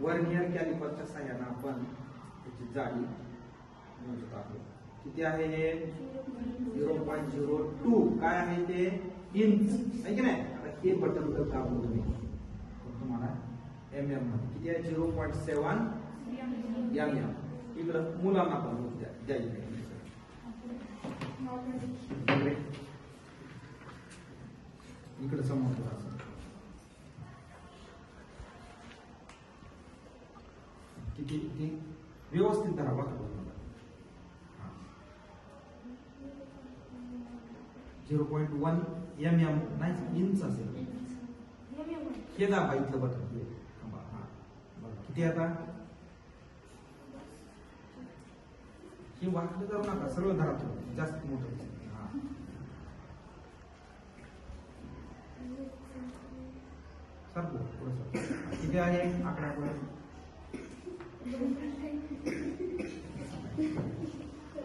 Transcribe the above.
Vernier कॅलिपरच्या साह्याने आपण त्याची जाडी मोजत आहोत. किती आहे हे 0.02 काय आहे ते इंच आहे की नाही. आता हे बटन जर दाबलं तुम्ही तुम्हाला mm मध्ये किती आहे 0.7 mm. इकडं मुलांना पण द्यायचं इकडे समोर किती किती व्यवस्थित धरा बघा 0.1 mm नाही इंच असेल हे दाबा इथलं बटन किती आता हे वाटलं करू नका सरळ धरा तुम्ही जास्त मोठं सर किती आहे आकडा